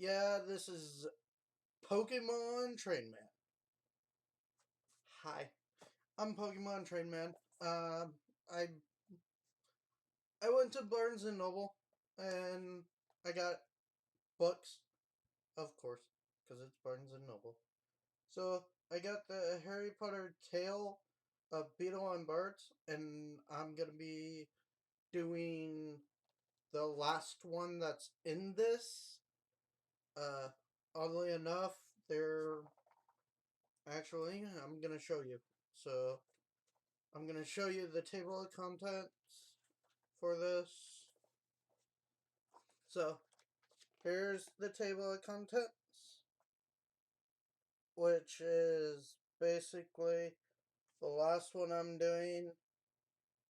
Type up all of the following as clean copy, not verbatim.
Yeah, this is Pokemontrainman. Hi, I'm Pokemontrainman. I I went to Barnes and Noble and I got books, of course, because it's Barnes and Noble. So I got the Harry Potter Tale of Beetle and Bart, and I'm gonna be doing the last one that's in this. Uh, Oddly enough, I'm gonna show you. So I'm going to show you the table of contents for this. So here's the table of contents, which is basically the last one I'm doing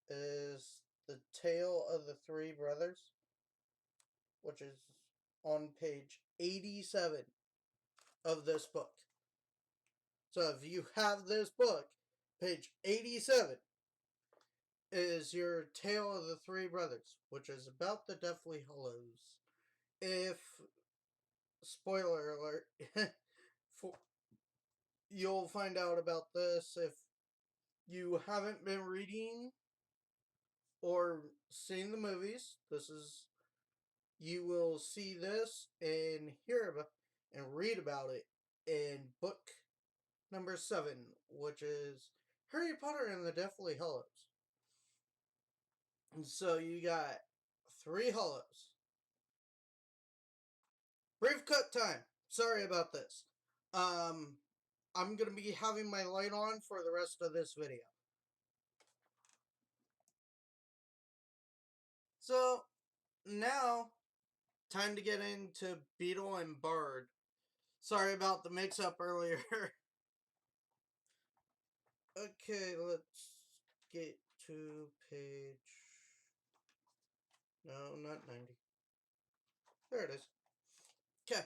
is the Tale of the Three Brothers, which is on page 87 of this book. So if you have this book, page 87 is your Tale of the Three Brothers, which is about the Deathly Hallows. If spoiler alert, for, you'll find out about this if you haven't been reading or seen the movies. You will see this and hear about and read about it in book number 7, which is Harry Potter and the Deathly Hallows. And so you got 3 hollows. Brief cut time. Sorry about this. I'm going to be having my light on for the rest of this video. So, now, time to get into Beetle and Bard. Sorry about the mix-up earlier. Okay, let's get to page... No, not 90. There it is. Okay.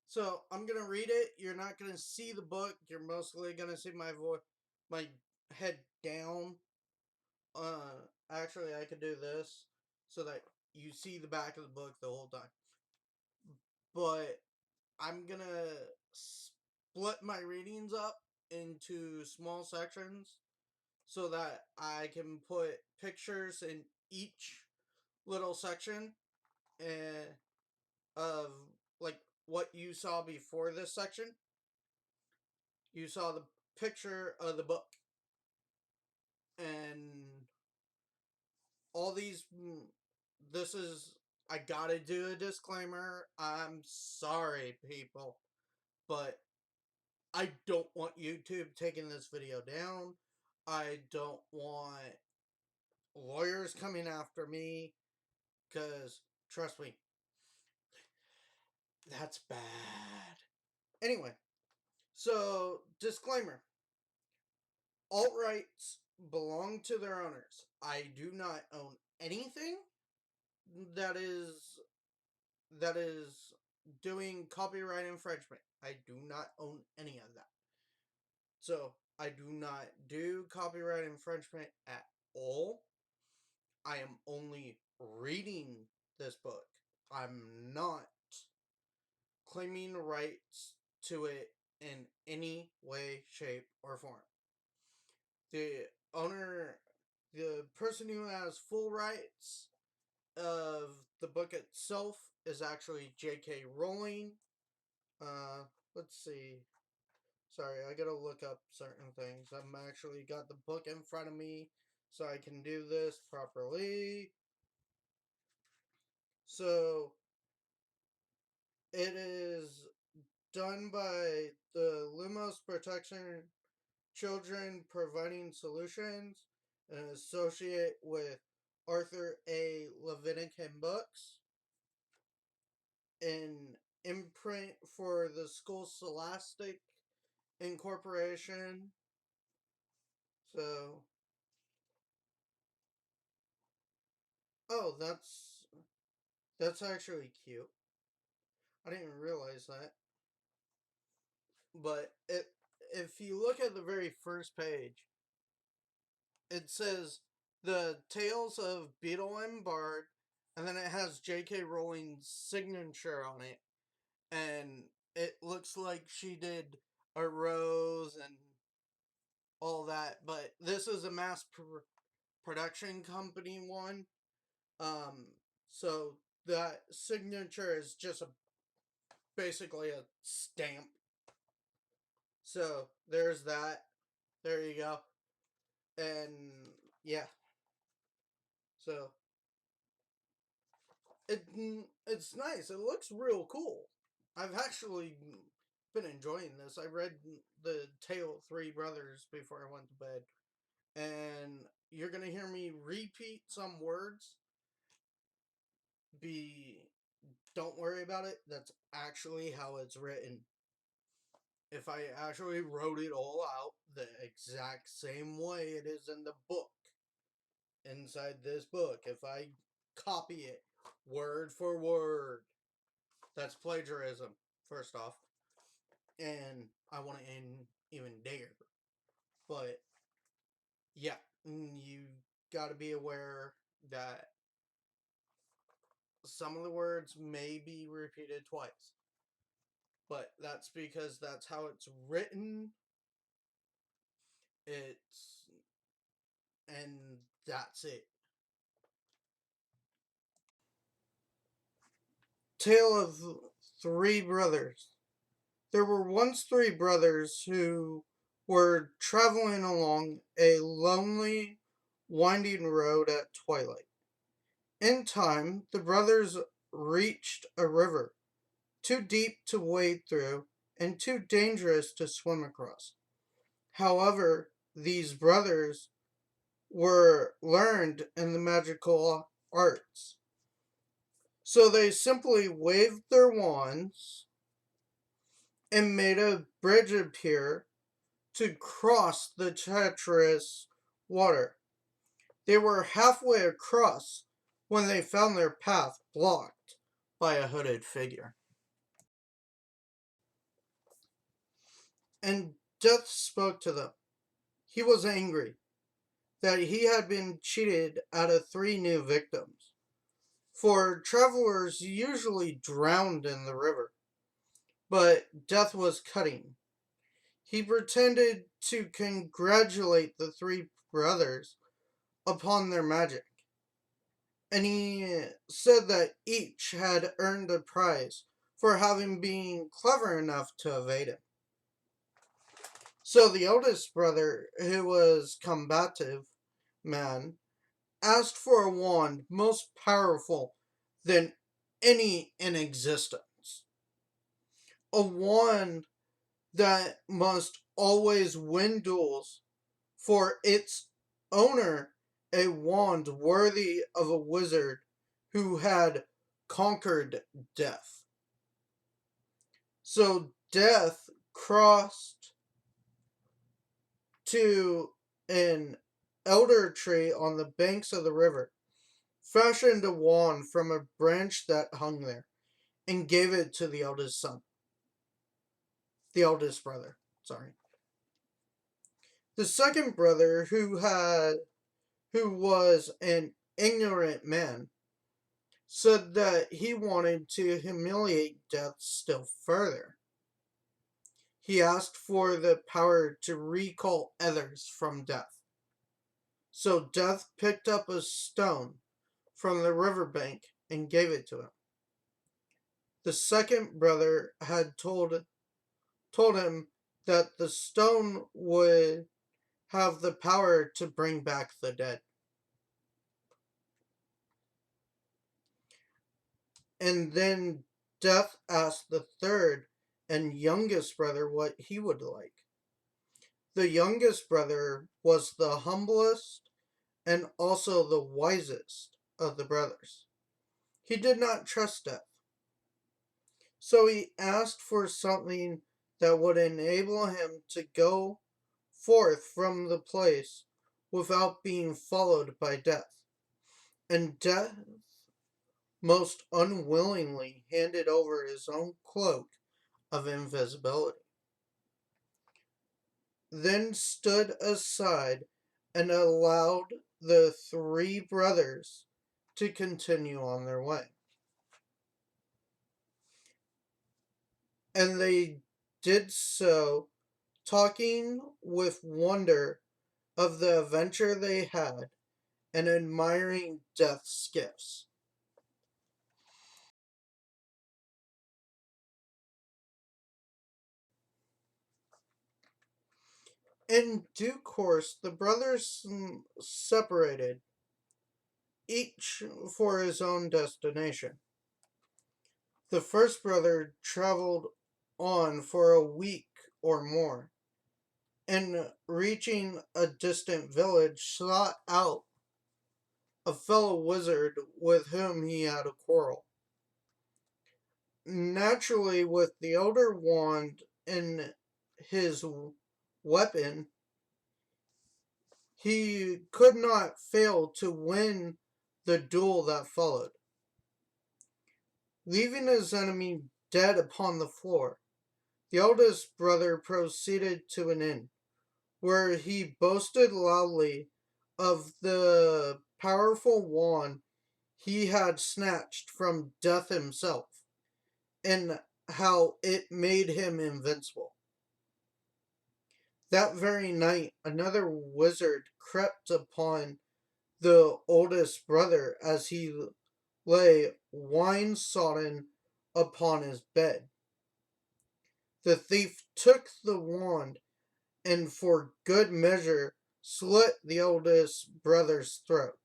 So, I'm going to read it. You're not going to see the book. You're mostly going to see my head down. Actually, I could do this so that you see the back of the book the whole time. But I'm going to split my readings up into small sections so that I can put pictures in each little section and of like what you saw before this section. You saw the picture of the book and all these. This is, I gotta do a disclaimer. I'm sorry, people, but I don't want YouTube taking this video down. I don't want lawyers coming after me, because trust me, that's bad. Anyway, so disclaimer. Alt rights belong to their owners. I do not own anything that is doing copyright infringement. I do not own any of that. So I do not do copyright infringement at all. I am only reading this book. I'm not claiming rights to it in any way, shape, or form. The owner, the person who has full rights of the book itself is actually J.K. Rowling. Let's see. Sorry, I gotta look up certain things. I'm actually got the book in front of me so I can do this properly. So, it is done by the Lumos Protection Children Providing Solutions, an associate with Arthur A. Levinican Books, an imprint for the School Scholastic Incorporation. So, oh, that's actually cute. I didn't even realize that. But if you look at the very first page, it says the Tales of Beetle and Bard, and then it has J.K. Rowling's signature on it, and it looks like she did a rose and all that, but this is a production company one. Um, so that signature is just basically a stamp. So there's that. There you go. And yeah, so it it's nice. It looks real cool. I've actually been enjoying this. I read the Tale of Three Brothers before I went to bed, and you're gonna hear me repeat some words. Be Don't worry about it. That's actually how it's written. If I actually wrote it all out the exact same way it is in the book, inside this book, if I copy it word for word, that's plagiarism, first off. And I want to end even dare. But yeah, you got to be aware that some of the words may be repeated twice. But that's because that's how it's written. It's and that's it. Tale of Three Brothers. There were once three brothers who were traveling along a lonely, winding road at twilight. In time, the brothers reached a river, too deep to wade through and too dangerous to swim across. However, these brothers were learned in the magical arts. So they simply waved their wands and made a bridge appear to cross the treacherous water. They were halfway across when they found their path blocked by a hooded figure. And Death spoke to them. He was angry that he had been cheated out of three new victims, for travelers usually drowned in the river. But Death was cutting. He pretended to congratulate the three brothers upon their magic, and he said that each had earned a prize for having been clever enough to evade him. So the eldest brother, who was combative man, asked for a wand most powerful than any in existence. A wand that must always win duels for its owner, a wand worthy of a wizard who had conquered death. So Death crossed to an elder tree on the banks of the river, fashioned a wand from a branch that hung there, and gave it to the eldest son. The eldest brother, sorry. The second brother, who was an ignorant man, said that he wanted to humiliate Death still further. He asked for the power to recall others from death. So Death picked up a stone from the riverbank and gave it to him. The second brother had told him that the stone would have the power to bring back the dead. And then Death asked the third and youngest brother what he would like. The youngest brother was the humblest and also the wisest of the brothers. He did not trust Death. So he asked for something that would enable him to go forth from the place without being followed by Death. And Death most unwillingly handed over his own cloak of invisibility, then stood aside and allowed the three brothers to continue on their way. and they did so talking with wonder of the adventure they had and admiring Death's gifts. In due course, the brothers separated, each for his own destination. The first brother traveled on for a week or more, and reaching a distant village, sought out a fellow wizard with whom he had a quarrel. Naturally, with the elder wand in his weapon, he could not fail to win the duel that followed. Leaving his enemy dead upon the floor, the eldest brother proceeded to an inn, where he boasted loudly of the powerful wand he had snatched from Death himself, and how it made him invincible. That very night, another wizard crept upon the oldest brother as he lay wine sodden upon his bed. The thief took the wand and for good measure slit the eldest brother's throat.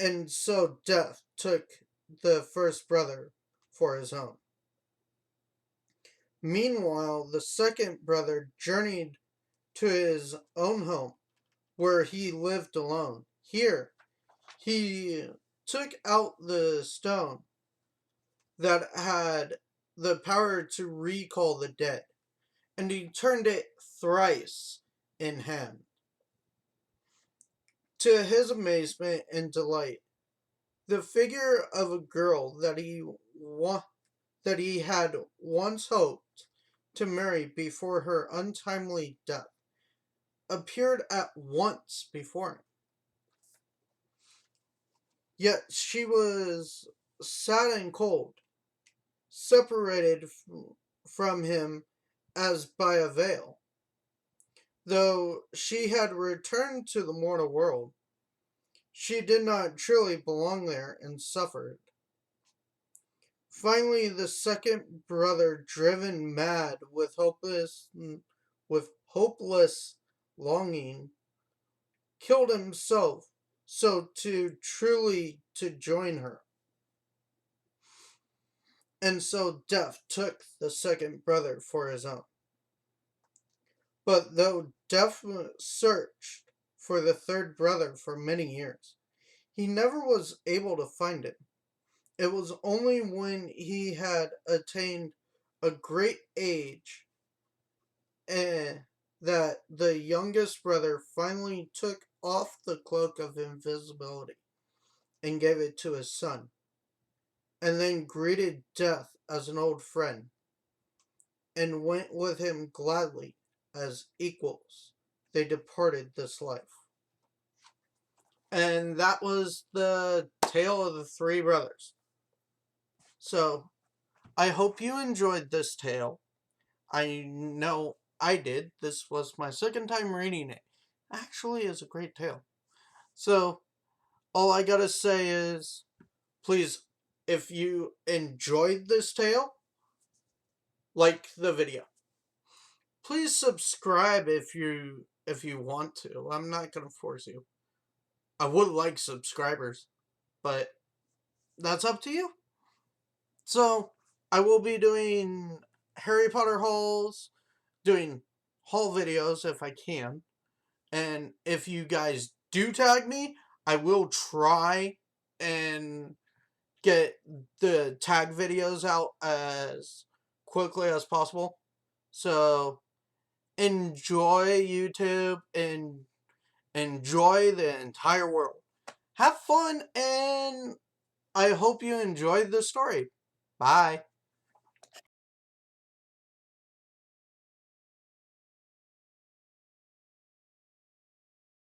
And so Death took the first brother for his own. Meanwhile, the second brother journeyed to his own home, where he lived alone. Here, he took out the stone that had the power to recall the dead, and he turned it thrice in hand. To his amazement and delight, the figure of a girl that he had once hoped to marry before her untimely death appeared at once before him. Yet she was sad and cold, separated from him as by a veil. Though she had returned to the mortal world, she did not truly belong there and suffered. Finally, the second brother, driven mad with hopeless longing, killed himself so to truly to join her. And so Death took the second brother for his own. But though Death searched for the third brother for many years, he never was able to find him. It was only when he had attained a great age that the youngest brother finally took off the cloak of invisibility and gave it to his son, and then greeted Death as an old friend, and went with him gladly as equals. They departed this life. And that was the tale of the three brothers. So, I hope you enjoyed this tale. I know I did. This was my second time reading it. Actually, it's a great tale. So, all I gotta say is, please, if you enjoyed this tale, like the video. Please subscribe if you want to. I'm not gonna force you. I would like subscribers, but that's up to you. So, I will be doing Harry Potter hauls, doing haul videos if I can. And if you guys do tag me, I will try and get the tag videos out as quickly as possible. So, enjoy YouTube and enjoy the entire world. Have fun, and I hope you enjoyed the story. Bye.